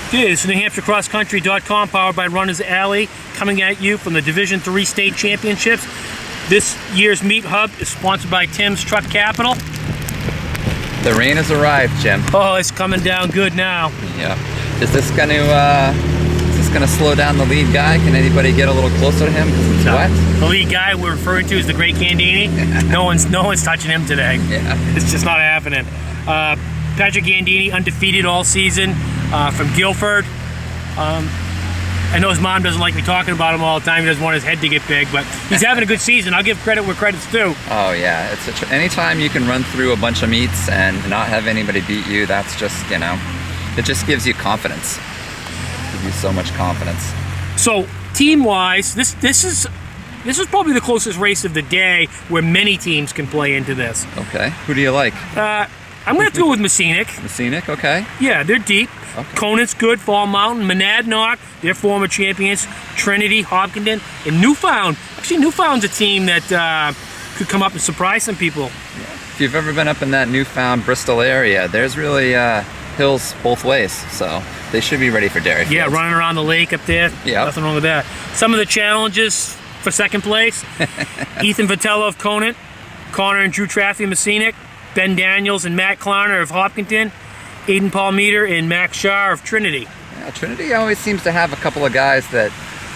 Okay, this is NewHampshireCrossCountry.com, powered by Runners Alley, coming at you from the Division III State Championships. This year's meet hub is sponsored by Tim's Truck Capital. The rain has arrived, Jim. Oh, it's coming down good now. Yeah. Is this gonna slow down the lead guy? Can anybody get a little closer to him because it's wet? The lead guy we're referring to is the Great Gandini. No one's touching him today. Yeah. It's just not happening. Patrick Gandini, undefeated all season, from Guilford. I know his mom doesn't like me talking about him all the time. He doesn't want his head to get big, but he's having a good season. I'll give credit where credit's due. Oh yeah, anytime you can run through a bunch of meets and not have anybody beat you, that's just, it just gives you confidence. Gives you so much confidence. So team-wise, this is probably the closest race of the day where many teams can play into this. Okay. Who do you like? I'm going to go with Messinic. Messinic, okay. Yeah, they're deep. Okay. Conant's good, Fall Mountain, Monadnock, they're former champions, Trinity, Hopkinton, and Newfound. Actually, Newfound's a team that could come up and surprise some people. Yeah. If you've ever been up in that Newfound, Bristol area, there's really hills both ways, so they should be ready for DIII. Yeah, running around the lake up there. Yeah. Nothing wrong with that. Some of the challenges for second place, Ethan Vitello of Conant, Connor and Drew Traffy of Messinic, Ben Daniels and Matt Klarner of Hopkinton, Aiden Palmeter and Max Shar of Trinity. Yeah, Trinity always seems to have a couple of guys that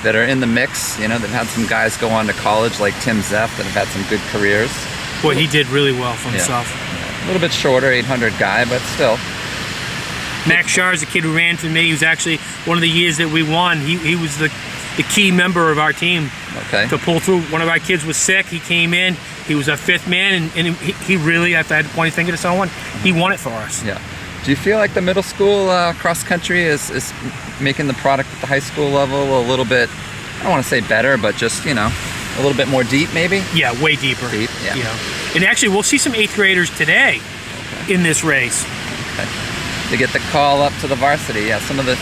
are in the mix. They've had some guys go on to college like Tim Zeff that have had some good careers. Boy, he did really well for himself. Yeah. A little bit shorter, 800 guy, but still. Max Shar is a kid who ran for me. He was actually one of the years that we won. He was the key member of our team. Okay. To pull through. One of our kids was sick. He came in. He was our fifth man, and he really, if I had to point a finger to someone, he won it for us. Yeah. Do you feel like the middle school cross country is making the product at the high school level a little bit, I don't want to say better, but just, a little bit more deep maybe? Yeah, way deeper. Deep, yeah. And actually, we'll see some 8th graders today in this race. Okay. To get the call up to the varsity. Yeah, some of the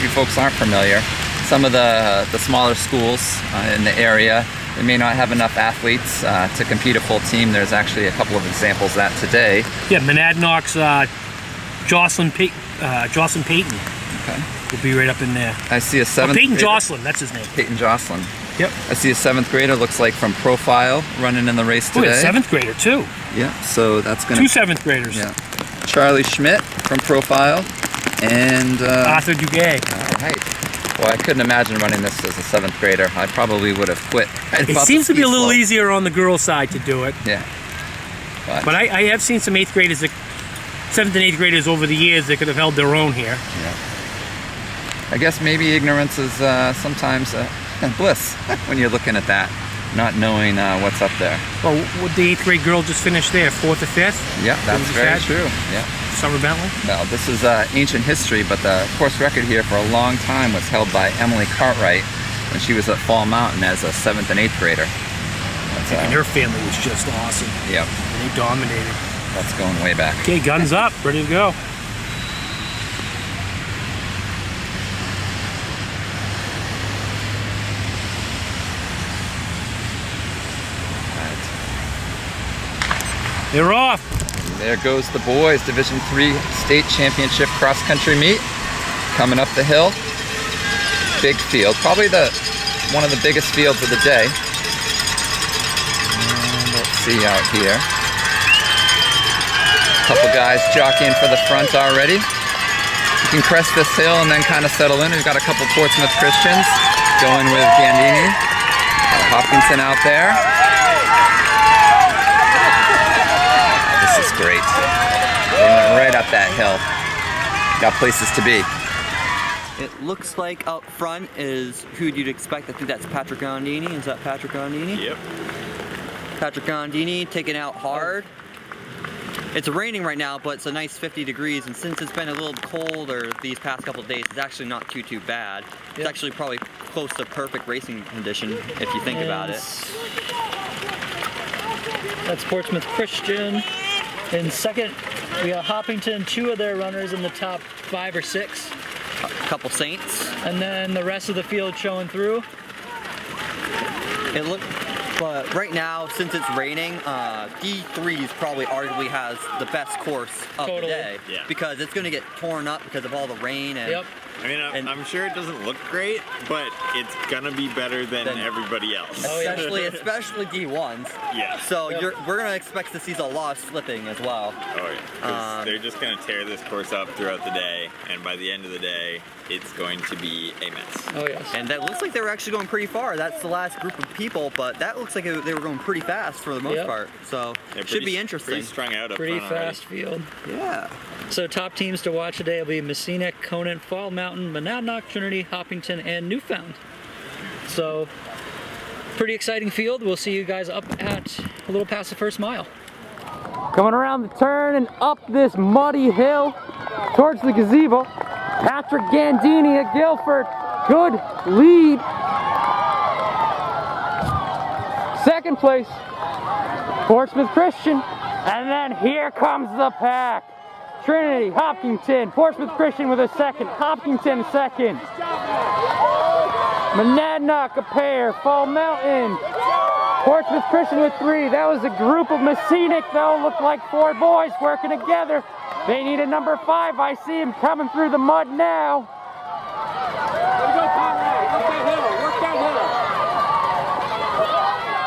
you folks aren't familiar. Some of the smaller schools in the area, they may not have enough athletes to compete a full team. There's actually a couple of examples of that today. Yeah, Monadnock's Jocelyn Payton. Okay. Will be right up in there. I see a 7th Peyton grader. Jocelyn, that's his name. Peyton Jocelyn. Yep. I see a 7th grader, looks like from Profile, running in the race today. Oh, yeah, 7th grader too. Yeah, so that's going to... 2 7th graders. Yeah. Charlie Schmidt from Profile and... Arthur Duguay. All right. Well, I couldn't imagine running this as a 7th grader. I probably would have quit. It seems to be a little easier on the girl side to do it. Yeah. But I have seen some 8th graders, 7th and 8th graders over the years that could have held their own here. Yeah. I guess maybe ignorance is sometimes bliss when you're looking at that, not knowing what's up there. Well, would the 8th grade girl just finish there, 4th or 5th? Yeah, that's very true. Yeah. Summer Bentley? No, this is ancient history, but the course record here for a long time was held by Emily Cartwright when she was at Fall Mountain as a 7th and 8th grader. And her family was just awesome. Yep. And they dominated. That's going way back. Okay, guns up, ready to go. They're off. There goes the boys Division III State Championship cross country meet coming up the hill. Big field, probably one of the biggest fields of the day. And let's see out here. A couple guys jockeying for the front already. You can crest this hill and then kind of settle in. We've got a couple Portsmouth Christians going with Gandini. Hopkinton out there. This is great. They went right up that hill. Got places to be. It looks like up front is who you'd expect. I think that's Patrick Gandini. Is that Patrick Gandini? Yep. Patrick Gandini taking out hard. It's raining right now, but it's a nice 50 degrees, and since it's been a little colder these past couple of days, it's actually not too bad. It's actually probably close to perfect racing condition if you think about it. That's Portsmouth Christian. In second, we got Hopkinton, 2 of their runners in the top 5 or 6. A couple Saints. And then the rest of the field showing through. But right now, since it's raining, DIII probably arguably has the best course of the day. Yeah. Because it's going to get torn up because of all the rain. And I mean, And- I'm sure it doesn't look great, but it's gonna be better than everybody else. Oh, yeah. especially D1s. Yeah. So we're gonna expect to see a lot of slipping as well. Oh yeah. 'Cause they're just gonna tear this course up throughout the day, and by the end of the day, it's going to be a mess. Oh yes. And that looks like they were actually going pretty far. That's the last group of people, but that looks like they were going pretty fast for the most Yep. part. So They're should be pretty interesting. strung out up Pretty front already. fast field. Yeah. So top teams to watch today will be Messina, Conant, Fall Mountain, Monadnock, Trinity, Hopkinton, and Newfound. So pretty exciting field. We'll see you guys up at a little past the first mile. Coming around the turn and up this muddy hill towards the gazebo. Patrick Gandini at Guilford. Good lead. Second place, Portsmouth Christian. And then here comes the pack. Trinity, Hopkinton, Portsmouth Christian with a second, Hopkinton second. Monadnock a pair, Fall Mountain. Portsmouth Christian with 3. That was a group of Messinic though. Looked like 4 boys working together. They need a number 5. I see him coming through the mud now.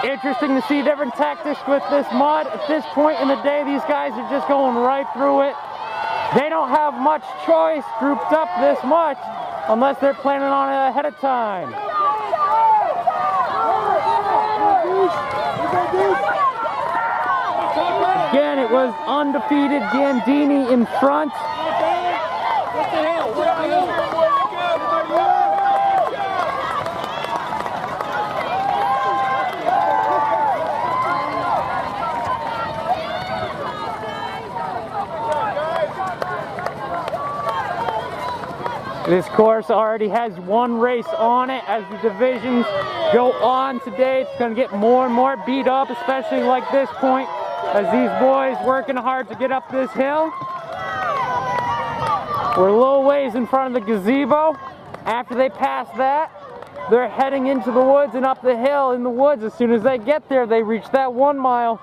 Interesting to see different tactics with this mud. At this point in the day, these guys are just going right through it. They don't have much choice grouped up this much unless they're planning on it ahead of time. Again, it was undefeated Gandini in front. This course already has 1 race on it. As the divisions go on today, it's going to get more and more beat up, especially like this point, as these boys working hard to get up this hill. We're a little ways in front of the gazebo. After they pass that, they're heading into the woods and up the hill in the woods. As soon as they get there, they reach that 1 mile.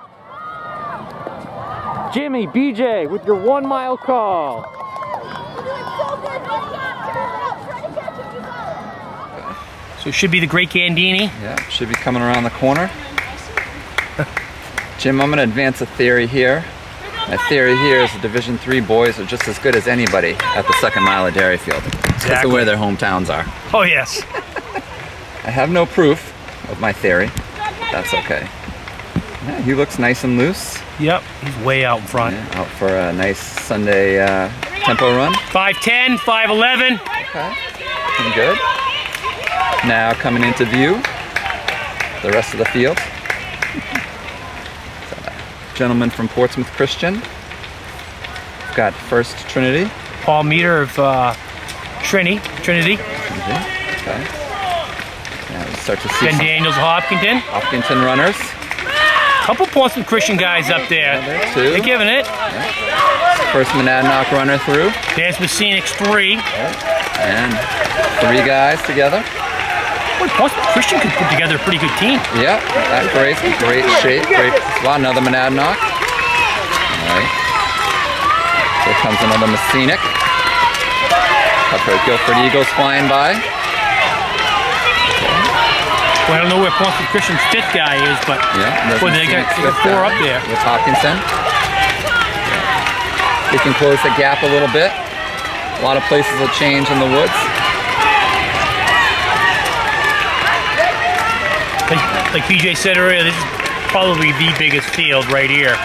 Jimmy, BJ, with your 1 mile call. So it should be the great Gandini. Yeah, should be coming around the corner. Jim, I'm going to advance a theory here. My theory here is the Division III boys are just as good as anybody at the 2nd mile of Dairyfield. That's where their hometowns are. Oh yes. I have no proof of my theory. That's okay. Yeah, he looks nice and loose. Yep, he's way out in front. Yeah, out for a nice Sunday tempo run. 5:10, 5:11. Okay, looking good. Now coming into view, the rest of the field. Gentleman from Portsmouth Christian. We've got First Trinity. Paul Meter of Trinity. Okay. Now we start to see Ben some Daniels of Hopkinton. Hopkinton runners. Couple Portsmouth Christian guys up there. there too. They're giving it. First Monadnock runner through. There's Messinics 3. And 3 guys together. Boy, Portsmouth Christian could put together a pretty good team. Yep, that great shape, great spot. Another Monadnock. All right. Here comes another Messinic. Couple of Guilford Eagles flying by. Well, I don't know where Portsmouth Christian's 5th guy is, but Yeah, boy, they got 4 up there. with Hopkinson. We can close the gap a little bit. A lot of places will change in the woods. Like BJ said earlier, this is probably the biggest field right here.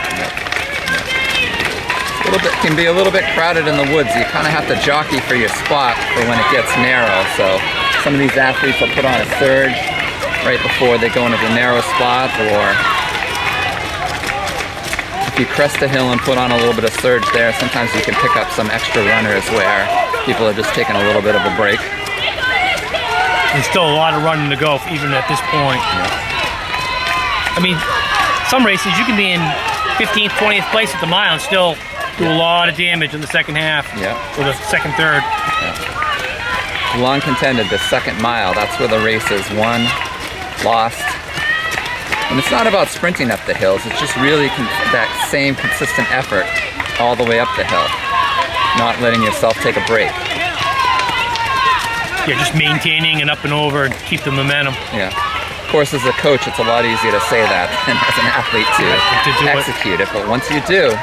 Can be a little bit crowded in the woods. You kind of have to jockey for your spot for when it gets narrow. So some of these athletes will put on a surge right before they go into the narrow spot, or if you crest the hill and put on a little bit of surge there, sometimes you can pick up some extra runners where people are just taking a little bit of a break. There's still a lot of running to go, even at this point. I mean, some races you can be in 15th, 20th place at the mile and still do a lot of damage in the second half. Yeah. Or the second, third. Long contended the 2nd mile. That's where the race is won, lost. And it's not about sprinting up the hills. It's just really that same consistent effort all the way up the hill. Not letting yourself take a break. Yeah, just maintaining and up and over and keep the momentum. Yeah. Of course, as a coach, it's a lot easier to say that than as an athlete To do to it. execute it. But once you do,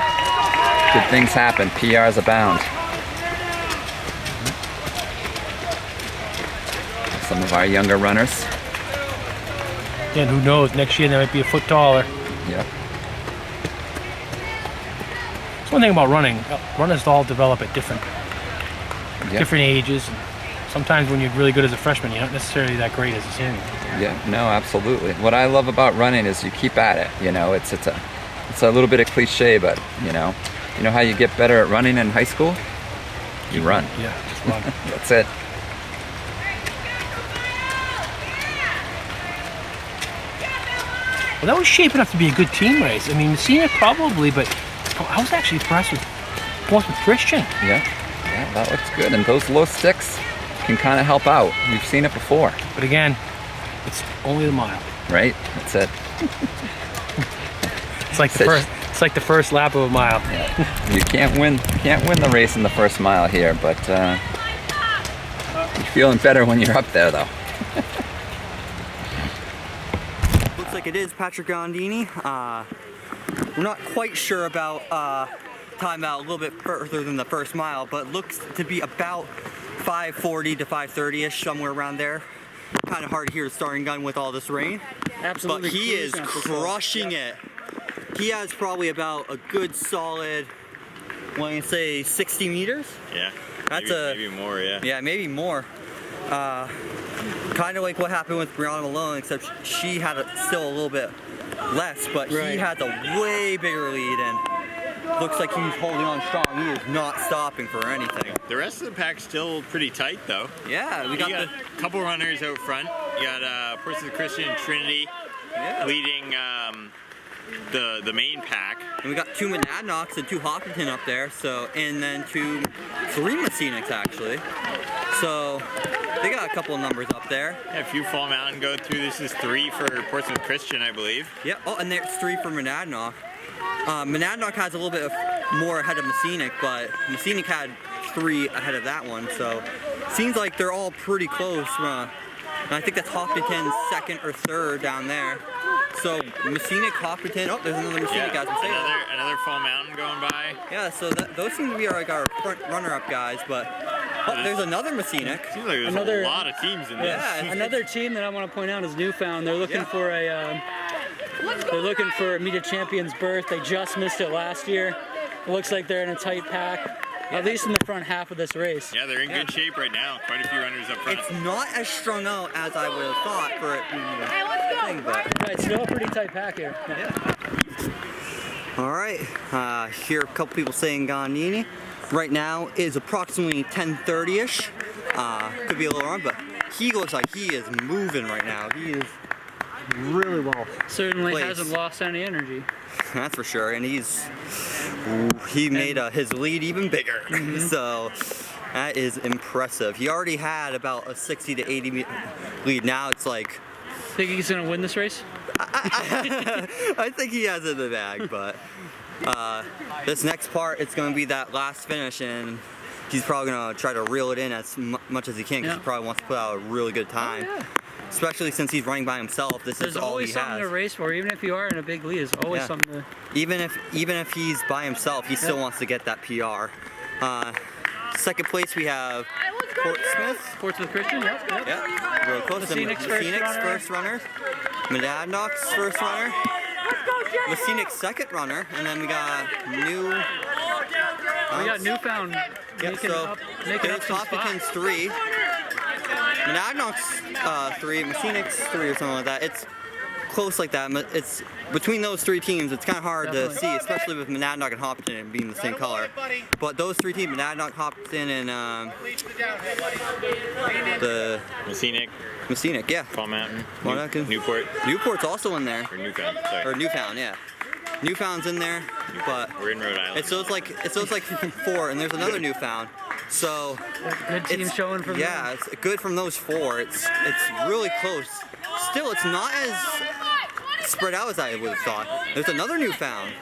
good things happen. PRs abound. Some of our younger runners. And who knows, next year they might be a foot taller. Yep. That's one thing about running. Runners all develop at different ages. Sometimes when you're really good as a freshman, you're not necessarily that great as a senior. Yeah, no, absolutely. What I love about running is you keep at it. You know, it's a little bit of cliche, but you know how you get better at running in high school? You run. Yeah, just run. That's it. Well, that was shaping up to be a good team race. I mean, Messina probably, but I was actually impressed with Portsmouth Christian. Yeah, that looks good. And those low sticks can kind of help out. We've seen it before. But again, it's only the mile. Right? That's it. It's like the first lap of a mile. Yeah. You can't win the race in the first mile here, but you're feeling better when you're up there, though. Looks like it is Patrick Gondini. We're not quite sure about time out a little bit further than the first mile, but looks to be about 5:40 to 5:30ish, somewhere around there. Kind of hard to hear the starting gun with all this rain. Absolutely. But he is crushing it. He has probably about a good solid, what do you say, 60 meters? Yeah. That's maybe more, yeah. Yeah, maybe more. Kind of like what happened with Brianna Malone, except she had still a little bit less, but Right. he has a way bigger lead, and looks like he's holding on strong. He is not stopping for anything. The rest of the pack's still pretty tight, though. Yeah, we You got got the a couple runners out front. You got Portsmouth Christian and Trinity leading the main pack. and we got 2 Monadnocks and 2 Hopkinton up there. So, and then 3 Messinics actually. So they got a couple of numbers up there. Yeah, a few Fall Mountain go through. This is 3 for Portsmouth Christian, I believe. Yeah. Oh, and there's 3 for Monadnock. Monadnock has a little bit more ahead of Messinic, but Messinic had 3 ahead of that one. So seems like they're all pretty close. And I think that's Hopkinton's 2nd or 3rd down there. So Messinic, Hopkinton. Oh, there's another Messinic, Yeah, as we say. another Fall Mountain going by. Yeah. So those seem to be our front runner-up guys, but there's another Messinic. Seems like there's Another- a lot of teams in this. Yeah. Another team that I want to point out is Newfound. They're looking Yeah. for they're looking for a Meet a Champion's berth. They just missed it last year. It looks like they're in a tight pack, at least in the front half of this race. Yeah, they're in good shape right now. Quite a few runners up front. It's not as strung out as I would have thought for it being a thing, but Yeah, it's still a pretty tight pack here. yeah. All right, hear a couple people saying Gondini. Right now is approximately 10:30ish. Could be a little wrong, but he looks like he is moving right now. He is really well. Certainly Place. hasn't lost any energy. That's for sure, and he made his lead even bigger. So that is impressive. He already had about a 60 to 80 lead. Now it's like Think he's gonna win this race? I think he has it in the bag, but this next part, it's going to be that last finish, and he's probably going to try to reel it in as much as he can, because he probably wants to put out a really good time. Oh, yeah. Especially since he's running by himself. This There's is all always he something to has. race for, even if you are in a big lead. There's always Yeah. something to. Even if he's by himself, he still wants to get that PR. Second place we have Portsmouth Christian, yep. Yeah, real close. Messinic's First runner. Monadnock's first runner. Messinic's second runner, and then we got We got Newfound making up there's some spots. Hopkinton's 3. Monadnock's 3, Messinic's 3 or something like that. It's close like that. It's between those 3 teams. It's kind of hard to see, especially with Monadnock and Hopkinton being the same color. But those 3 teams, Monadnock, Hopkinton, and the Messinic, yeah. Fall Mountain, Monadnock. Newport, Newport's also in there, or Newfound. Sorry, or Newfound, yeah. Newfound's in there, but we're in Rhode Island. it's like 4, and there's another Newfound. So Good team showing from yeah, it's good from those 4. It's really close. Still, it's not as spread out as I would have thought. There's another Newfound.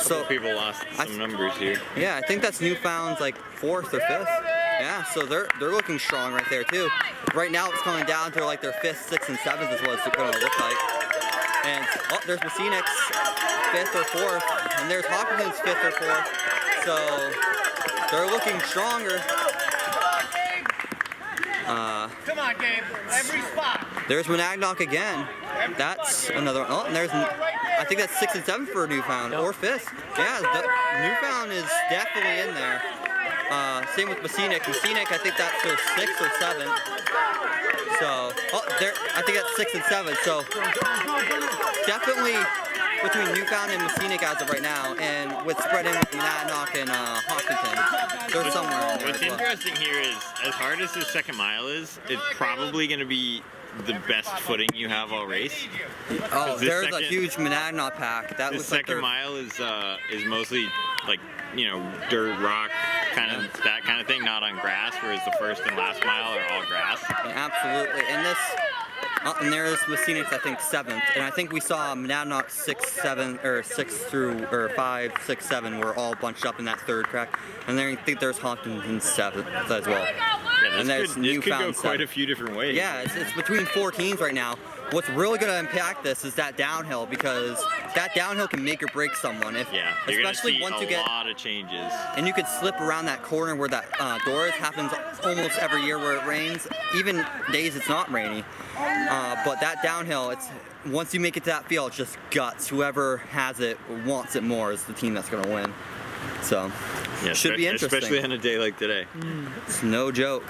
So People lost some numbers here. yeah, I think that's Newfound's like 4th or 5th. Yeah. Yeah, so they're looking strong right there too. Right now it's coming down to like their 5th, 6th, and 7th is what it's going to look like. And oh, there's Messinek's 5th or 4th, and there's Hopkinton's 5th or 4th. So they're looking stronger. Come on, Gabe. Every spot. There's Monadnock again. That's another. Oh, and there's. I think that's 6th and 7th for Newfound, or 5th. Yeah, Newfound is definitely in there. Same with Messinek. Messinek, I think that's their 6th or 7th. So, oh, I think that's 6th and 7th. So, definitely between Newfound and Messinek as of right now, and with spread in with Monadnock and Hopkinton, they're somewhere in there. What's interesting here is, as hard as this second mile is, it's probably going to be the best footing you have all race. Oh, there's a huge Monadnock pack. That the looks like second mile is mostly like, you know, dirt, rock, kind of that kind of thing, not on grass, whereas the first and last mile are all grass. Absolutely, and this. And there's Messinek's, I think, 7th, and I think we saw Monadnock 6, 7, or 6 through, or 5, 6, 7 were all bunched up in that 3rd crack, and then I think there's Hopkinton's 7th as well. Yeah, this could go quite a few different ways. Yeah, it's between 4 teams right now. What's really going to impact this is that downhill, because that downhill can make or break someone. Yeah, you're especially gonna see once you a lot of changes. And you could slip around that corner where that door is. Happens almost every year where it rains, even days it's not rainy. But that downhill, it's once you make it to that field, it's just guts. Whoever has it, wants it more, is the team that's going to win. So, yeah, should be interesting. Especially on a day like today. It's no joke.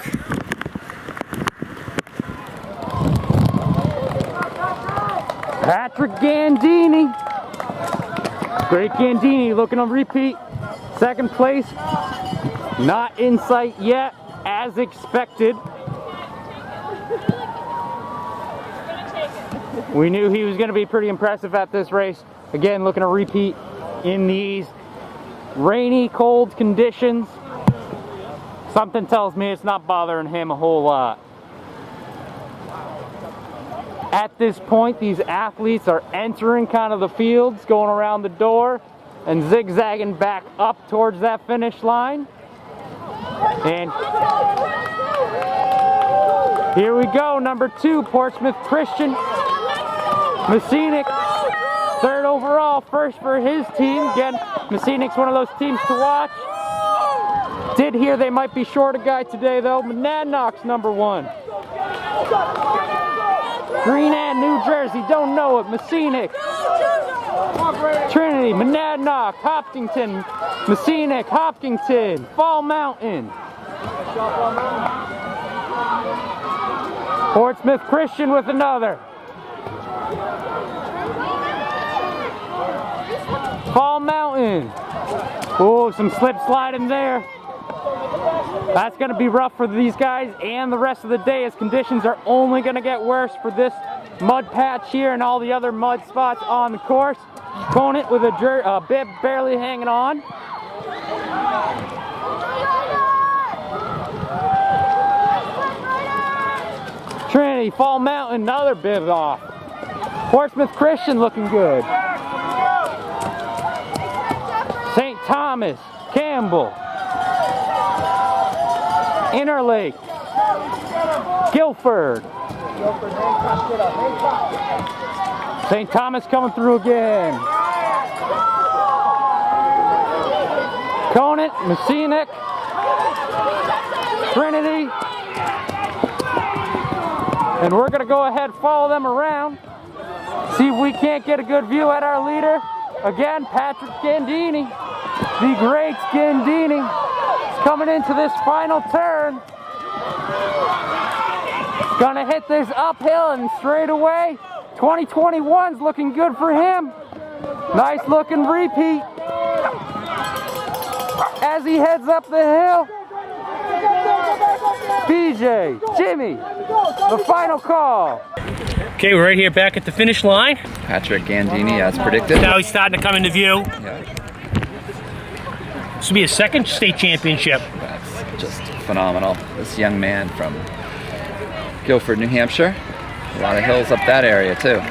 Patrick Gandini. Great Gandini looking on repeat. 2nd place. Not in sight yet, as expected. We knew he was going to be pretty impressive at this race. Again, looking to repeat in these rainy, cold conditions. Something tells me it's not bothering him a whole lot. At this point, these athletes are entering kind of the fields, going around the door and zigzagging back up towards that finish line. And here we go, number 2, Portsmouth Christian. Messinek, 3rd overall, 1st for his team. Again, Messinek's one of those teams to watch. Did hear they might be short a guy today though. Monadnock's number 1. Green and New Jersey, don't know it. Messinek, Trinity, Monadnock, Hopkinton, Messinek, Hopkinton, Fall Mountain. Portsmouth Christian with another. Fall Mountain. Oh, some slip sliding there. That's going to be rough for these guys and the rest of the day, as conditions are only going to get worse for this mud patch here and all the other mud spots on the course. Conant with a bib barely hanging on. Trinity, Fall Mountain, another bib off. Portsmouth Christian looking good. St. Thomas, Campbell, Interlake, Guilford. St. Thomas coming through again. Conant, Messinek, Trinity. And we're going to go ahead and follow them around. See if we can't get a good view at our leader. Again, Patrick Gandini, the great Gandini, is coming into this final turn. Gonna hit this uphill and straight away. 2021's looking good for him. Nice looking repeat. As he heads up the hill. BJ, Jimmy, the final call. Okay, we're right here back at the finish line. Patrick Gandini, as predicted. Now he's starting to come into view. Yeah, This will be his 2nd state championship. that's just phenomenal. This young man from Guilford, New Hampshire. A lot of hills up that area too.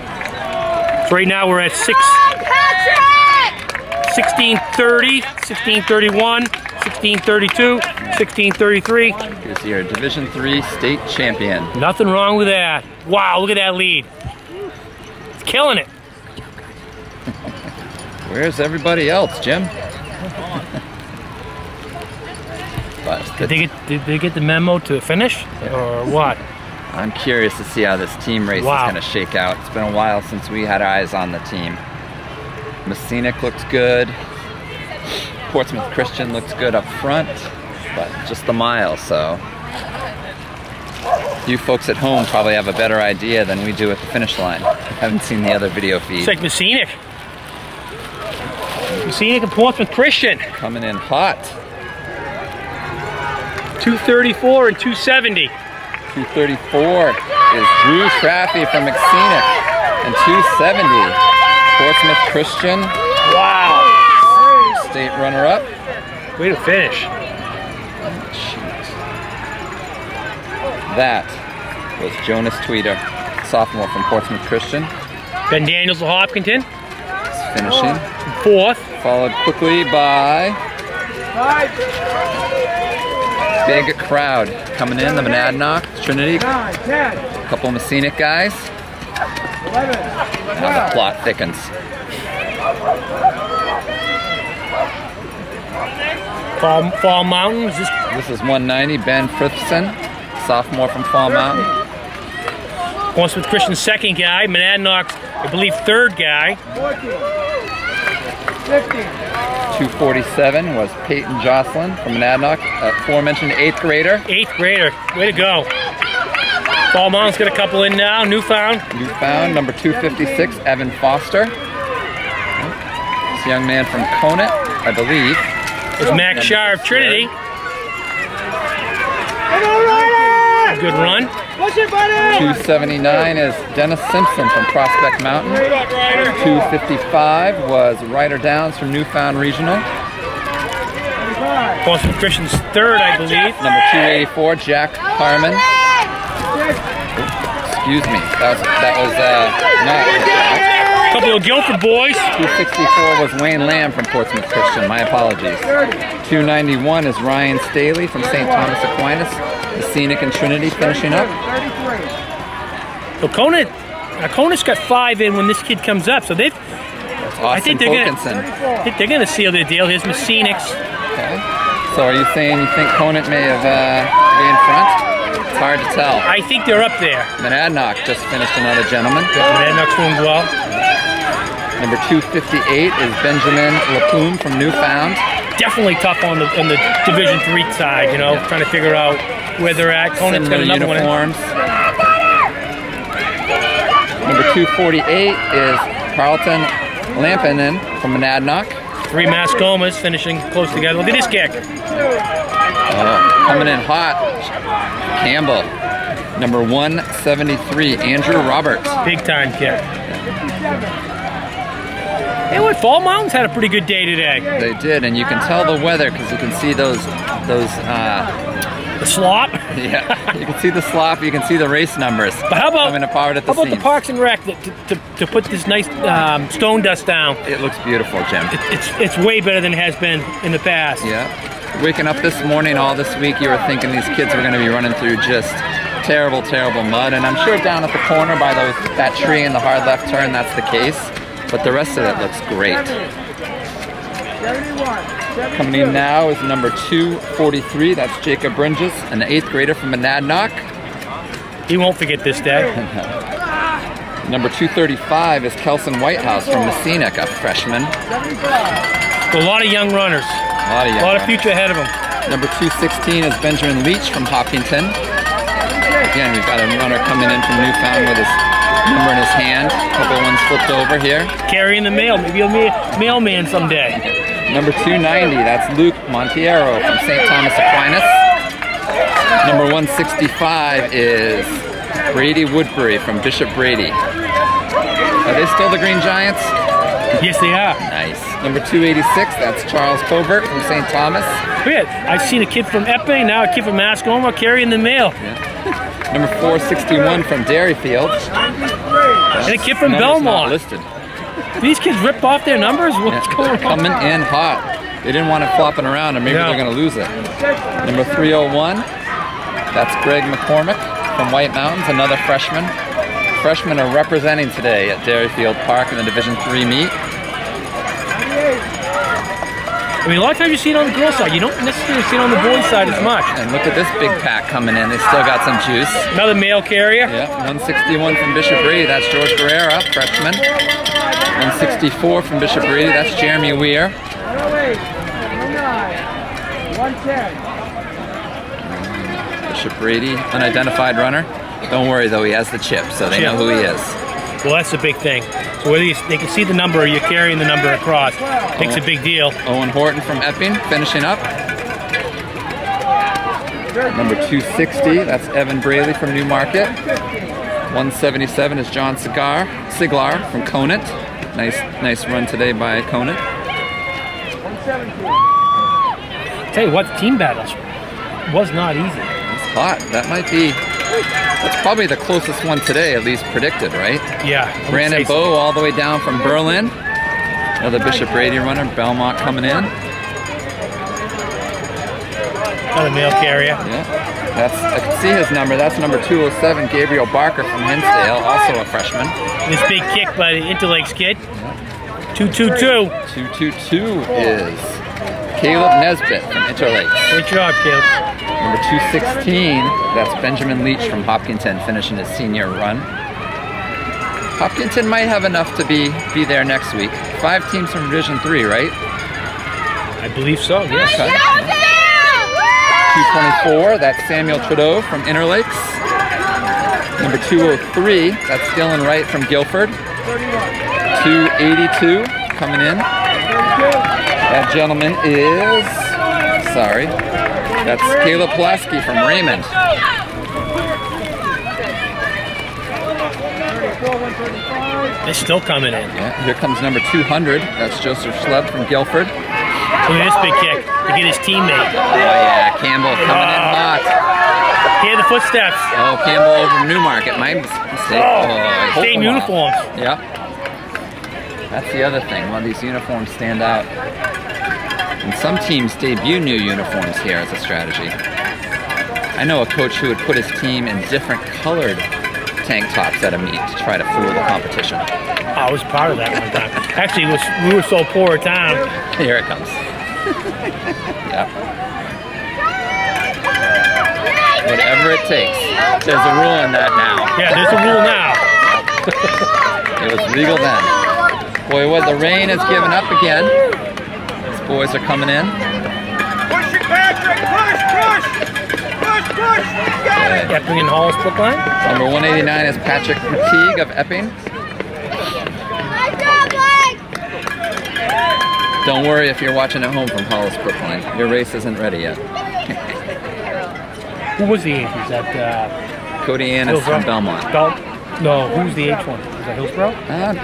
So right now we're at 16:30, 16:31, 1632, 1633. Here's your Division III state champion. Nothing wrong with that. Wow, look at that lead. It's killing it. Where's everybody else, Jim? But Did they get the memo to finish, or what? I'm curious to see how this team race Wow. is going to shake out. It's been a while since we had eyes on the team. Messinic looks good. Portsmouth Christian looks good up front, but just the mile, so. You folks at home probably have a better idea than we do at the finish line. Haven't seen the other video feed. It's like Messinic. Messinic and Portsmouth Christian. Coming in hot. 234 and 270. 234 is Drew Traffy from McScenic, and 270 Portsmouth Christian, Wow. state runner-up. Way to finish. That was Jonas Tweeder, sophomore from Portsmouth Christian. Ben Daniels of Hopkinton. Finishing. Fourth. Followed quickly by big crowd coming in, the Monadnock, Trinity, a couple Messinic guys. Now the plot thickens. Fall Mountain. This is 190, Ben Frithson, sophomore from Fall Mountain. Portsmouth Christian second guy. Monadnock's, I believe, third guy. 247 was Peyton Jocelyn from Monadnock, aforementioned 8th grader. 8th grader. Way to go. Fall Mountain's got a couple in now. Newfound. Newfound, number 256, Evan Foster. This young man from Conant, I believe. It's Max Shar of Trinity. Good run. 279 is Dennis Simpson from Prospect Mountain. 255 was Ryder Downs from Newfound Regional. Portsmouth Christian's third, I believe. Number 284, Jack Harmon. Excuse me, that was not Jack. Couple of Guilford boys. 264 was Wayne Lamb from Portsmouth Christian. My apologies. 291 is Ryan Staley from St. Thomas Aquinas. Messinic and Trinity finishing up. So Conant's got 5 in when this kid comes up. So they've. I think they're gonna seal their deal. Here's Messinic's. Okay. So are you saying you think Conant may have be in front? It's hard to tell. I think they're up there. Monadnock just finished another gentleman. Monadnock's doing well. Number 258 is Benjamin Laplume from Newfound. Definitely tough on the Division III side, you know, trying to figure out where they're at. Conant's got another uniforms. Number 248 is Carlton Lampinen from Monadnock. 3 Mascomas finishing close together. Look at this kick. Coming in hot, Campbell. Number 173, Andrew Roberts. Big time kick. Hey, what? Fall Mountain's had a pretty good day today. They did, and you can tell the weather because you can see those The slop. yeah, you can see the slop, you can see the race numbers. But how about coming apart at the the seams. Parks and Rec to put this nice stone dust down? It looks beautiful, Jim. It's way better than it has been in the past. Yeah. Waking up this morning, all this week, you were thinking these kids were going to be running through just terrible, terrible mud. And I'm sure down at the corner by that tree in the hard left turn, that's the case. But the rest of it looks great. Coming in now is number 243. That's Jacob Bringes, an 8th grader from Monadnock. He won't forget this day. Number 235 is Kelson Whitehouse from Messinic, a freshman. A lot of young runners. A lot of future ahead of them. Number 216 is Benjamin Leach from Hopkinton. Again, we've got a runner coming in from Newfound with his number in his hand. A couple ones flipped over here. Carrying the mail. Maybe he'll be a mailman someday. Number 290, that's Luke Montiero from St. Thomas Aquinas. Number 165 is Brady Woodbury from Bishop Brady. Are they still the Green Giants? Yes, they are. Nice. Number 286, that's Charles Covert from St. Thomas. Good. I've seen a kid from Epping, now a kid from Mascoma carrying the mail. Yeah. Number 461 from Dairyfield. And a kid from Numbers not Belmont. listed. These kids ripped off their numbers? What's going on? Coming in hot. They didn't want it flopping around, or maybe No. they're going to lose it. Number 301, that's Greg McCormick from White Mountains, another freshman. Freshmen are representing today at Dairy Field Park in the Division III meet. I mean, a lot of times you see it on the girls' side. You don't necessarily see it on the boys' side as much. And look at this big pack coming in. They still got some juice. Another male carrier. Yeah, 161 from Bishop Ready, that's George Guerrera, freshman. 164 from Bishop Ready, that's Jeremy Weir. Bishop Brady, unidentified runner. Don't worry though, he has the chip, so they know who he is. Well, that's the big thing. So whether they can see the number or you're carrying the number across, makes a big deal. Owen Horton from Epping, finishing up. Number 260, that's Evan Braley from Newmarket. 177 is John Siglar from Conant. Nice run today by Conant. Tell you what, the team battles was not easy. It's hot. That's probably the closest one today, at least predicted, right? Yeah. Brandon Bowe all the way down from Berlin. Another Bishop Brady runner, Belmont coming in. Another male carrier. Yeah, I can see his number. That's number 207, Gabriel Barker from Hinsdale, also a freshman. This big kick by the Interlakes kid. 222. 222 is Caleb Nesbitt from Interlakes. Great job, Caleb. Number 216, that's Benjamin Leach from Hopkinton, finishing his senior run. Hopkinton might have enough to be there next week. 5 teams from Division III, right? I believe so, yes. Okay. 224, that's Samuel Trudeau from Interlakes. Number 203, that's Dylan Wright from Guilford. 282 coming in. That gentleman is, that's Caleb Pulaski from Raymond. They're still coming in. Yeah, here comes number 200. That's Joseph Schleb from Guilford. Look at this big kick to get his teammate. Oh yeah, Campbell coming in hot. Hear the footsteps. Oh, Campbell over Newmarket. My mistake. Oh, Same uniforms. Yep. That's the other thing. Well, these uniforms stand out. And some teams debut new uniforms here as a strategy. I know a coach who would put his team in different colored tank tops at a meet to try to fool the competition. I was part of that one time. Actually, we were so poor a town. Here it comes. Yep. Whatever it takes. There's a rule in that now. Yeah, there's a rule now. It was legal then. Boy, what the rain has given up again. These boys are coming in. Push it, Patrick! Push! You got it! Epping and Hollis Brookline. Number 189 is Patrick McTeague of Epping. Don't worry if you're watching at home from Hollis Brookline. Your race isn't ready yet. Who was the H? Is that Cody Annis from Belmont. No, who's the H one? Is that Hillsborough?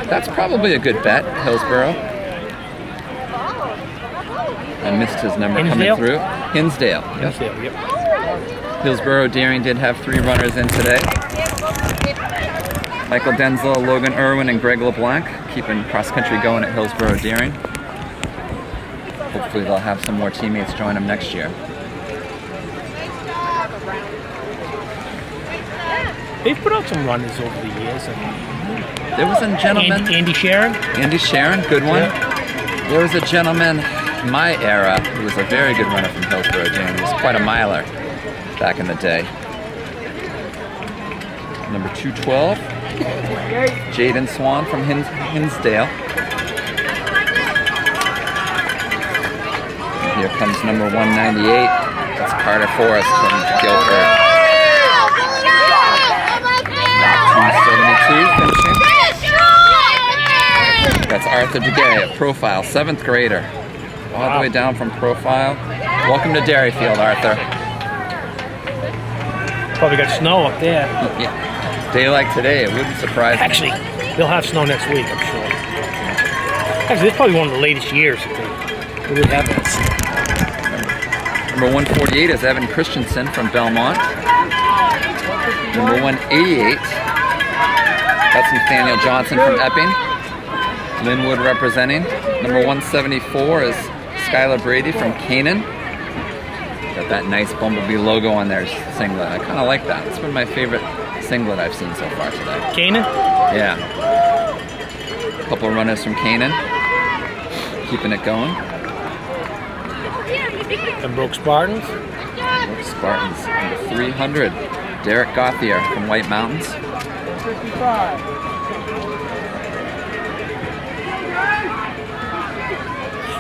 That's probably a good bet, Hillsborough. I missed his number Hinsdale? coming through. Hinsdale. Yep. Hinsdale, yep. Hillsborough Deering did have 3 runners in today. Michael Denzel, Logan Irwin, and Greg LeBlanc keeping cross-country going at Hillsborough Deering. Hopefully they'll have some more teammates join them next year. They've put out some runners over the years. There was a gentleman... Andy Sharon? Andy Sharon, good one. Yeah. There was a gentleman in my era who was a very good runner from Hillsborough Deering. He was quite a miler back in the day. Number 212, Jaden Swan from Hinsdale. Here comes number 198. That's Carter Forrest from Guilford. 272 finishing. That's Arthur DeGay, a profile, 7th grader. All the way down from profile. Welcome to Dairy Field, Arthur. Probably got snow up there. Yeah. Day like today, it wouldn't surprise me. Actually, they'll have snow next week, I'm sure. Actually, it's probably one of the latest years that they would have this. Number 148 is Evan Christensen from Belmont. Number 188, that's Nathaniel Johnson from Epping. Linwood representing. Number 174 is Skylar Brady from Canaan. Got that nice Bumblebee logo on their singlet. I kind of like that. It's been my favorite singlet I've seen so far today. Canaan? Yeah. A couple runners from Canaan. Keeping it going. Pembroke Spartans. Spartans under 300. Derek Gauthier from White Mountains.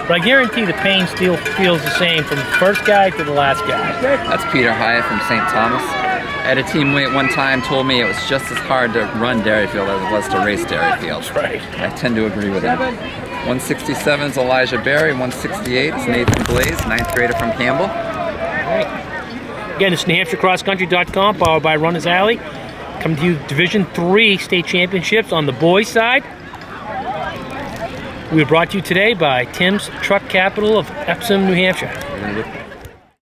But I guarantee the pain still feels the same from the first guy to the last guy. That's Peter Hyatt from St. Thomas. At a team weight one time told me it was just as hard to run Dairyfield as it was to race Dairyfield. Right. I tend to agree with him. 167 is Elijah Berry. 168 is Nathan Blaze, 9th grader from Campbell. Right. Again, it's NewHampshireCrossCountry.com, powered by Runners Alley. Coming to you Division III state championships on the boys' side. We are brought to you today by Tim's Truck Capital of Epsom, New Hampshire.